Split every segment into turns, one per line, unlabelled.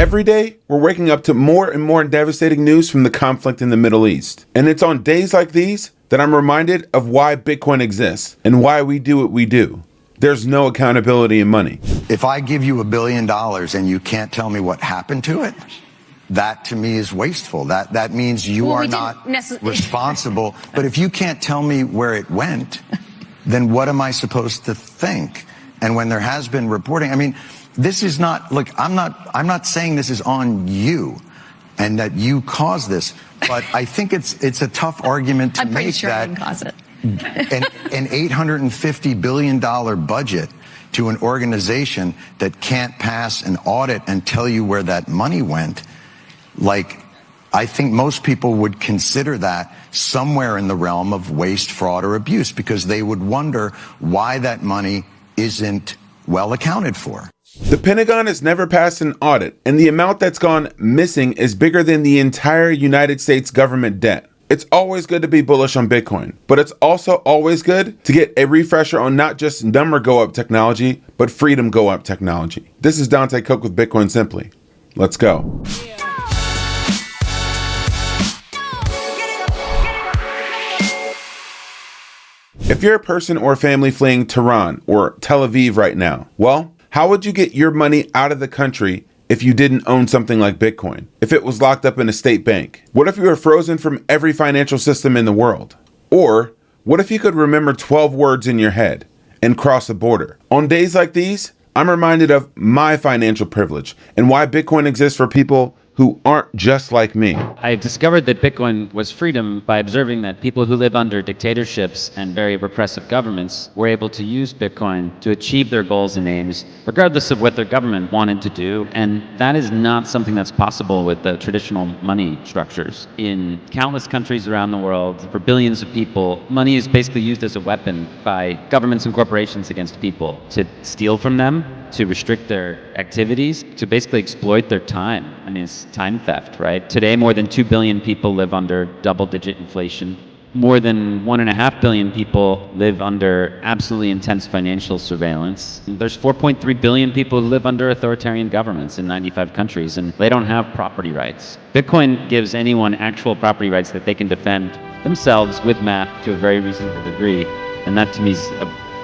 Every day, we're waking up to more and more devastating news from the conflict in the Middle East. And it's on days like these that I'm reminded of why Bitcoin exists and why we do what we do. There's no accountability in money.
If I give you $1 billion and you can't tell me what happened to it, that to me is wasteful. That means you are not responsible. But if you can't tell me where it went, then what am I supposed to think? And when there has been reporting, I mean, this is not, look, I'm not saying this is on you and that you caused this, but I think it's a tough argument to
I'm pretty
make
sure
that
I didn't cause it.
an $850 billion budget to an organization that can't pass an audit and tell you where that money went, like, I think most people would consider that somewhere in the realm of waste, fraud, or abuse, because they would wonder why that money isn't well accounted for.
The Pentagon has never passed an audit, and the amount that's gone missing is bigger than the entire United States government debt. It's always good to be bullish on Bitcoin, but it's also always good to get a refresher on not just number go up technology, but freedom go up technology. This is Dante Cook with Bitcoin Simply. Let's go. If you're a person or family fleeing Tehran or Tel Aviv right now, well, how would you get your money out of the country if you didn't own something like Bitcoin? If it was locked up in a state bank? What if you were frozen from every financial system in the world? Or what if you could remember 12 words in your head and cross a border? On days like these, I'm reminded of my financial privilege and why Bitcoin exists for people who aren't just like me.
I discovered that Bitcoin was freedom by observing that people who live under dictatorships and very repressive governments were able to use Bitcoin to achieve their goals and aims, regardless of what their government wanted to do. And that is not something that's possible with the traditional money structures. In countless countries around the world, for billions of people, money is basically used as a weapon by governments and corporations against people to steal from them, to restrict their activities, to basically exploit their time. I mean, it's time theft, right? Today, more than 2 billion people live under double-digit inflation. More than 1.5 billion people live under absolutely intense financial surveillance. There's 4.3 billion people who live under authoritarian governments in 95 countries, and they don't have property rights. Bitcoin gives anyone actual property rights that they can defend themselves with math to a very reasonable degree, and that to me is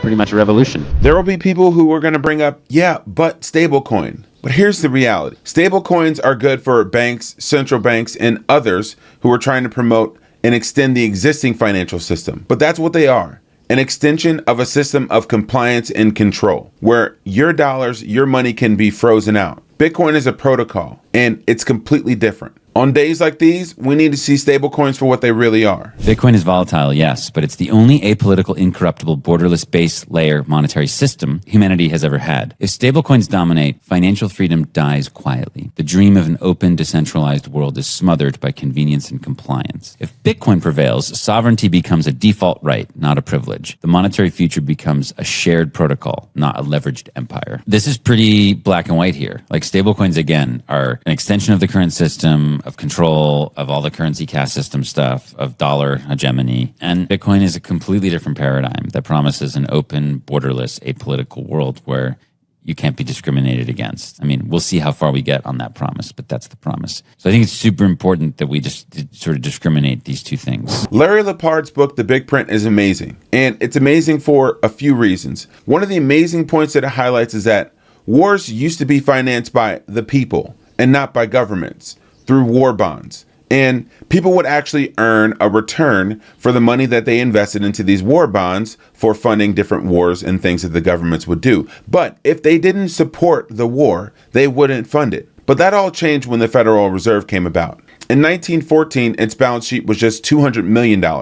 pretty much a revolution.
There will be people who are going to bring up, yeah, but stablecoin. But here's the reality. Stablecoins are good for banks, central banks, and others who are trying to promote and extend the existing financial system. But that's what they are. An extension of a system of compliance and control, where your dollars, your money can be frozen out. Bitcoin is a protocol, and it's completely different. On days like these, we need to see stablecoins for what they really are.
Bitcoin is volatile, yes, but it's the only apolitical, incorruptible, borderless base layer monetary system humanity has ever had. If stablecoins dominate, financial freedom dies quietly. The dream of an open, decentralized world is smothered by convenience and compliance. If Bitcoin prevails, sovereignty becomes a default right, not a privilege. The monetary future becomes a shared protocol, not a leveraged empire. This is pretty black and white here. Like, stablecoins, again, are an extension of the current system, of control, of all the currency caste system stuff, of dollar hegemony. And Bitcoin is a completely different paradigm that promises an open, borderless, apolitical world where you can't be discriminated against. I mean, we'll see how far we get on that promise, but that's the promise. So I think it's super important that we just sort of discriminate these two things.
Larry Lepard's book, The Big Print, is amazing. And it's amazing for a few reasons. One of the amazing points that it highlights is that wars used to be financed by the people and not by governments, through war bonds. And people would actually earn a return for the money that they invested into these war bonds for funding different wars and things that the governments would do. But if they didn't support the war, they wouldn't fund it. But that all changed when the Federal Reserve came about. In 1914, its balance sheet was just $200 million. By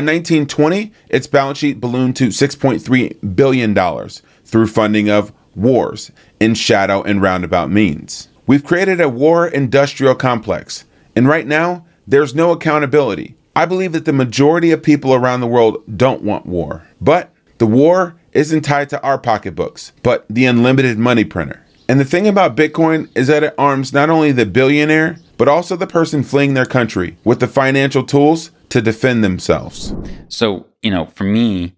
1920, its balance sheet ballooned to $6.3 billion through funding of wars in shadow and roundabout means. We've created a war industrial complex, and right now, there's no accountability. I believe that the majority of people around the world don't want war, but the war isn't tied to our pocketbooks, but the unlimited money printer. And the thing about Bitcoin is that it arms not only the billionaire, but also the person fleeing their country with the financial tools to defend themselves.
So, for me,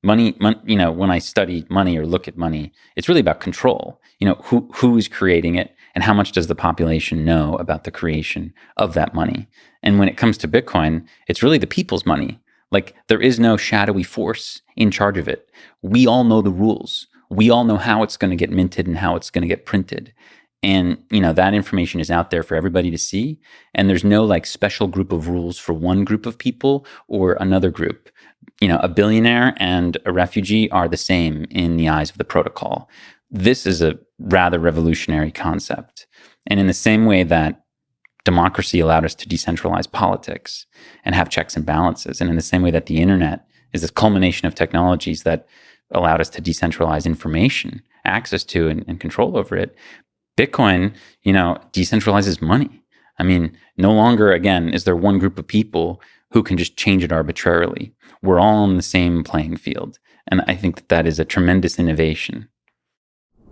money, when I study money or look at money, it's really about control. Who is creating it
and how much does the population know about the creation of that money? And when it comes to Bitcoin, it's really the people's money. Like, there is no shadowy force in charge of it. We all know the rules. We all know how it's going to get minted and how it's going to get printed. And, that information is out there for everybody to see. And there's no like special group of rules for one group of people or another group. A billionaire and a refugee are the same in the eyes of the protocol. This is a rather revolutionary concept. And in the same way that democracy allowed us to decentralize politics and have checks and balances, and in the same way that the internet is this culmination of technologies that allowed us to decentralize information, access to and control over it, Bitcoin, decentralizes money. I mean, no longer, again, is there one group of people who can just change it arbitrarily. We're all on the same playing field. And I think that is a tremendous innovation.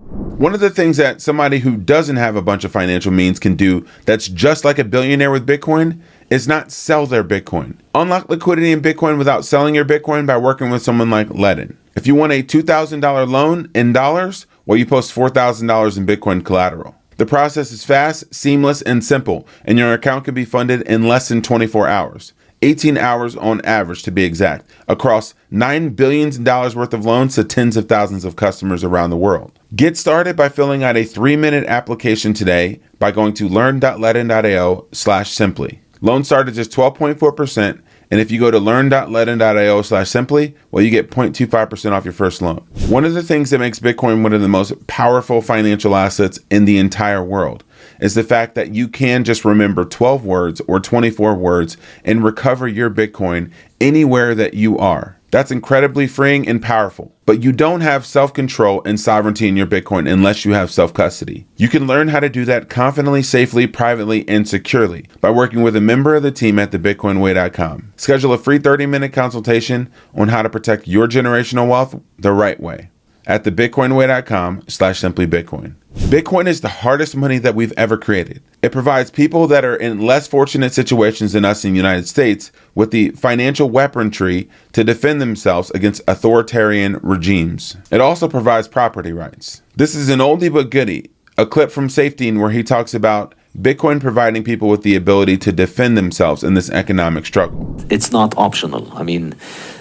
One of the things that somebody who doesn't have a bunch of financial means can do that's just like a billionaire with Bitcoin is not sell their Bitcoin. Unlock liquidity in Bitcoin without selling your Bitcoin by working with someone like Ledn. If you want a $2,000 loan in dollars, well, you post $4,000 in Bitcoin collateral. The process is fast, seamless, and simple, and your account can be funded in less than 24 hours. 18 hours on average, to be exact, across $9 billion worth of loans to tens of thousands of customers around the world. Get started by filling out a 3-minute application today by going to learn.ledn.io/simply. Loans start at just 12.4%, and if you go to learn.ledn.io/simply, well, you get 0.25% off your first loan. One of the things that makes Bitcoin one of the most powerful financial assets in the entire world is the fact that you can just remember 12 words or 24 words and recover your Bitcoin anywhere that you are. That's incredibly freeing and powerful. But you don't have self-control and sovereignty in your Bitcoin unless you have self-custody. You can learn how to do that confidently, safely, privately, and securely by working with a member of the team at thebitcoinway.com. Schedule a free 30-minute consultation on how to protect your generational wealth the right way at thebitcoinway.com/simplybitcoin. Bitcoin is the hardest money that we've ever created. It provides people that are in less fortunate situations than us in the United States with the financial weaponry to defend themselves against authoritarian regimes. It also provides property rights. This is an oldie but goodie, a clip from Safety where he talks about Bitcoin providing people with the ability to defend themselves in this economic struggle.
It's not optional. I mean,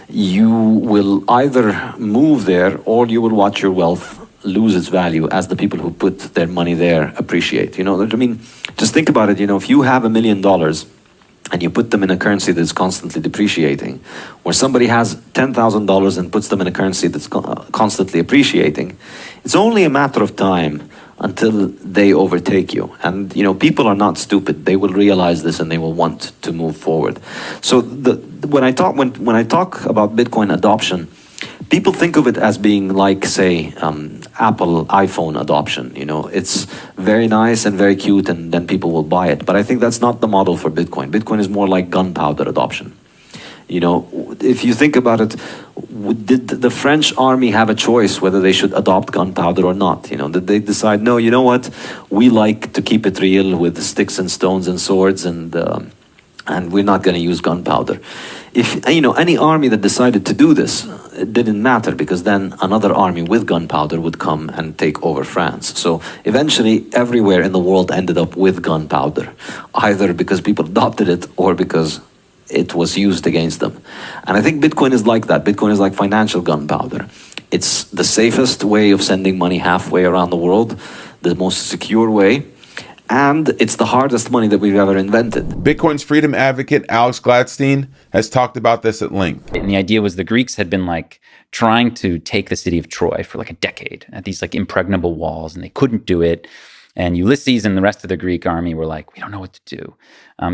you will either move there or you will watch your wealth lose its value as the people who put their money there appreciate. Just think about it. If you have $1 million and you put them in a currency that's constantly depreciating, or somebody has $10,000 and puts them in a currency that's constantly appreciating, it's only a matter of time until they overtake you. And people are not stupid. They will realize this and they will want to move forward. So when I talk about Bitcoin adoption, people think of it as being like, say, Apple iPhone adoption. It's very nice and very cute, and then people will buy it. But I think that's not the model for Bitcoin. Bitcoin is more like gunpowder adoption. If you think about it, did the French army have a choice whether they should adopt gunpowder or not? Did they decide, no, you know what, we like to keep it real with sticks and stones and swords, and we're not going to use gunpowder? If any army that decided to do this, it didn't matter, because then another army with gunpowder would come and take over France. So eventually everywhere in the world ended up with gunpowder, either because people adopted it or because it was used against them. And I think Bitcoin is like that. Bitcoin is like financial gunpowder. It's the safest way of sending money halfway around the world, the most secure way, and it's the hardest money that we've ever invented.
Bitcoin's freedom advocate, Alex Gladstein, has talked about this at length.
And the idea was the Greeks had been trying to take the city of Troy for a decade at these impregnable walls, and they couldn't do it. And Ulysses and the rest of the Greek army were like, we don't know what to do.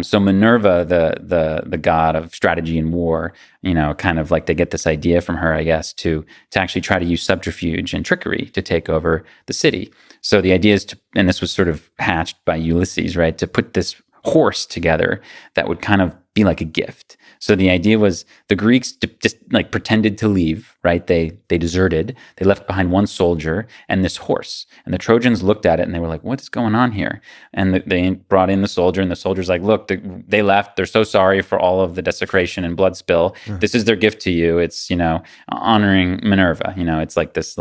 So Minerva, the god of strategy and war, kind of they get this idea from her, I guess, to actually try to use subterfuge and trickery to take over the city. So the idea is and this was sort of hatched by Ulysses, right, to put this horse together that would kind of
be like a gift. So the idea was the Greeks just like pretended to leave, right? They deserted. They left behind one soldier and this horse. And the Trojans looked at it and they were like, "What's going on here?" And they brought in the soldier, and the soldier's like, "Look, they left. They're so sorry for all of the desecration and blood spill. This is their gift to you. It's, honoring Minerva. It's like this,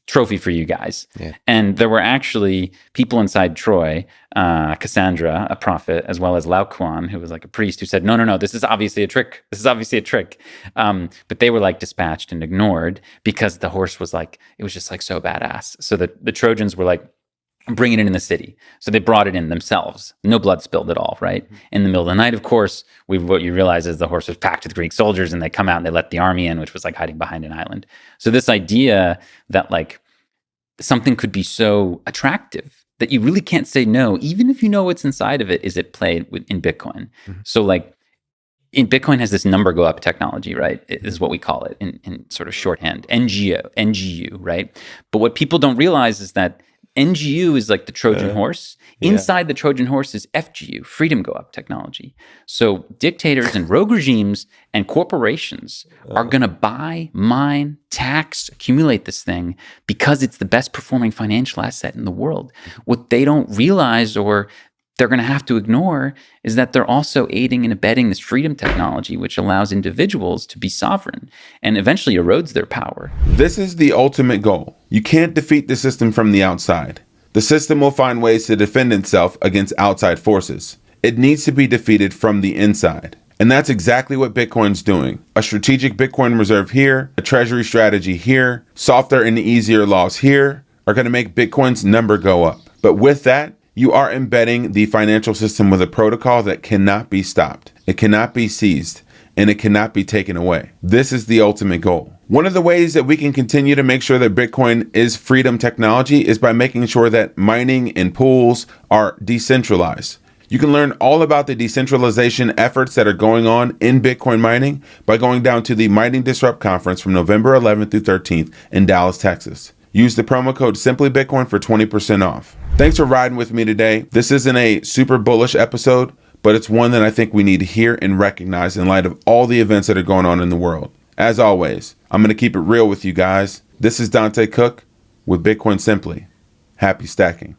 trophy for you guys."
Yeah.
And there were actually people inside Troy, Cassandra, a prophet, as well as Laocoon, who was like a priest, who said, no, this is obviously a trick. This is obviously a trick. But they were like dispatched and ignored because the horse was like, it was just like so badass. So the Trojans were like, bring it in the city. So they brought it in themselves. No blood spilled at all, right? In the middle of the night, of course, what you realize is the horse was packed with Greek soldiers, and they come out and they let the army in, which was like hiding behind an island. So this idea that like something could be so attractive that you really can't say no, even if you know what's inside of it, is at play in Bitcoin. So like in Bitcoin has this number go up technology, right? It is what we call it in sort of shorthand, NGU, right? But what people don't realize is that NGU is like the Trojan horse. Inside the Trojan horse is FGU, freedom go up technology. So dictators and rogue regimes and corporations are going to buy, mine, tax, accumulate this thing because it's the best performing financial asset in the world. What they don't realize, or they're going to have to ignore, is that they're also aiding and abetting this freedom technology, which allows individuals to be sovereign and eventually erodes their power.
This is the ultimate goal. You can't defeat the system from the outside. The system will find ways to defend itself against outside forces. It needs to be defeated from the inside. And that's exactly what Bitcoin's doing. A strategic Bitcoin reserve here, a treasury strategy here, softer and easier laws here are going to make Bitcoin's number go up. But with that, you are embedding the financial system with a protocol that cannot be stopped. It cannot be seized, and it cannot be taken away. This is the ultimate goal. One of the ways that we can continue to make sure that Bitcoin is freedom technology is by making sure that mining and pools are decentralized. You can learn all about the decentralization efforts that are going on in Bitcoin mining by going down to the Mining Disrupt conference from November 11th through 13th in Dallas, Texas. Use the promo code SimplyBitcoin for 20% off. Thanks for riding with me today. This isn't a super bullish episode, but it's one that I think we need to hear and recognize in light of all the events that are going on in the world. As always, I'm going to keep it real with you guys. This is Dante Cook with Bitcoin Simply. Happy stacking.